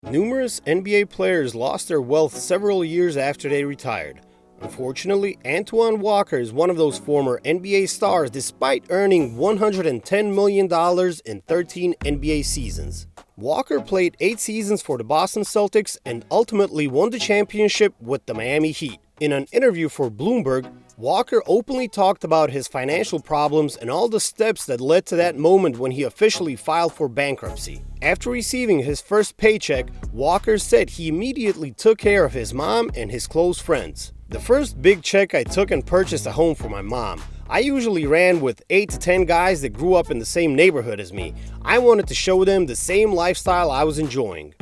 Numerous NBA players lost their wealth several years after they retired. Unfortunately, Antoine Walker is one of those former NBA stars despite earning $110 million in 13 NBA seasons. Walker played 8 seasons for the Boston Celtics and ultimately won the championship with the Miami Heat. In an interview for Bloomberg, Walker openly talked about his financial problems and all the steps that led to that moment when he officially filed for bankruptcy. After receiving his first paycheck, Walker said he immediately took care of his mom and his close friends. The first big check I took and purchased a home for my mom. I usually ran with 8 to 10 guys that grew up in the same neighborhood as me. I wanted to show them the same lifestyle I was enjoying.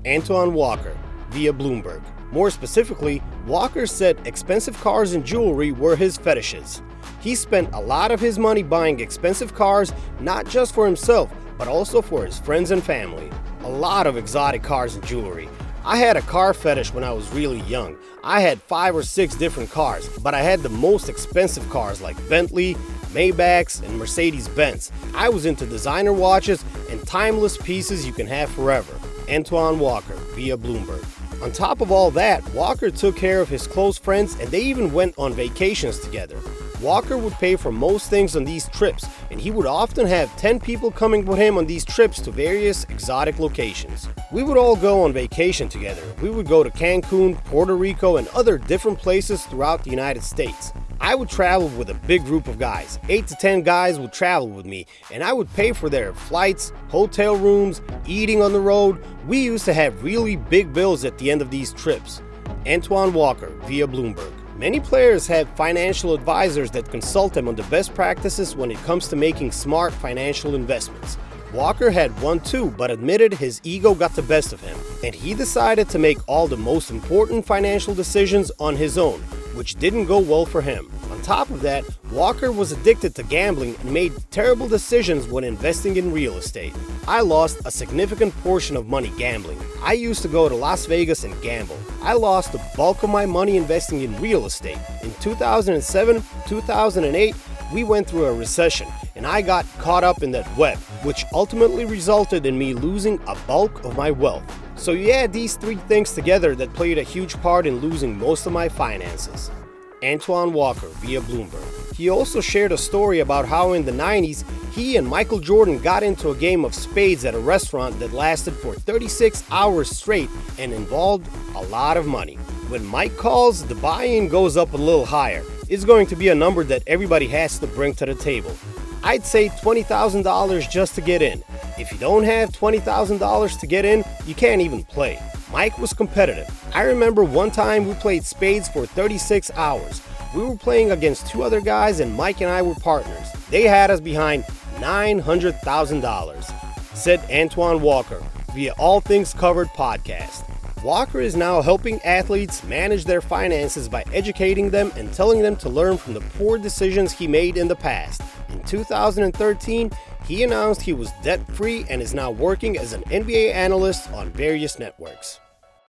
Antoine Walker, via Bloomberg. More specifically, Walker said expensive cars and jewelry were his fetishes. He spent a lot of his money buying expensive cars, not just for himself, but also for his friends and family. A lot of exotic cars and jewelry. I had a car fetish when I was really young. I had 5 or 6 different cars, but I had the most expensive cars like Bentley, Maybachs, and Mercedes-Benz. I was into designer watches and timeless pieces you can have forever. Antoine Walker, via Bloomberg. On top of all that, Walker took care of his close friends and they even went on vacations together. Walker would pay for most things on these trips, and he would often have 10 people coming with him on these trips to various exotic locations. We would all go on vacation together. We would go to Cancun, Puerto Rico, and other different places throughout the United States. I would travel with a big group of guys. 8 to 10 guys would travel with me, and I would pay for their flights, hotel rooms, eating on the road. We used to have really big bills at the end of these trips. Antoine Walker, via Bloomberg. Many players have financial advisors that consult them on the best practices when it comes to making smart financial investments. Walker had one too, but admitted his ego got the best of him, and he decided to make all the most important financial decisions on his own, which didn't go well for him. On top of that, Walker was addicted to gambling and made terrible decisions when investing in real estate. I lost a significant portion of money gambling. I used to go to Las Vegas and gamble. I lost the bulk of my money investing in real estate. In 2007, 2008, we went through a recession, and I got caught up in that web, which ultimately resulted in me losing a bulk of my wealth. So you add these 3 things together that played a huge part in losing most of my finances. Antoine Walker, via Bloomberg. He also shared a story about how in the 90s, he and Michael Jordan got into a game of spades at a restaurant that lasted for 36 hours straight and involved a lot of money. When Mike calls, the buy-in goes up a little higher. It's going to be a number that everybody has to bring to the table. I'd say $20,000 just to get in. If you don't have $20,000 to get in, you can't even play. Mike was competitive. I remember one time we played spades for 36 hours. We were playing against 2 other guys and Mike and I were partners. They had us behind $900,000, said Antoine Walker via All Things Covered podcast. Walker is now helping athletes manage their finances by educating them and telling them to learn from the poor decisions he made in the past. In 2013, he announced he was debt-free and is now working as an NBA analyst on various networks.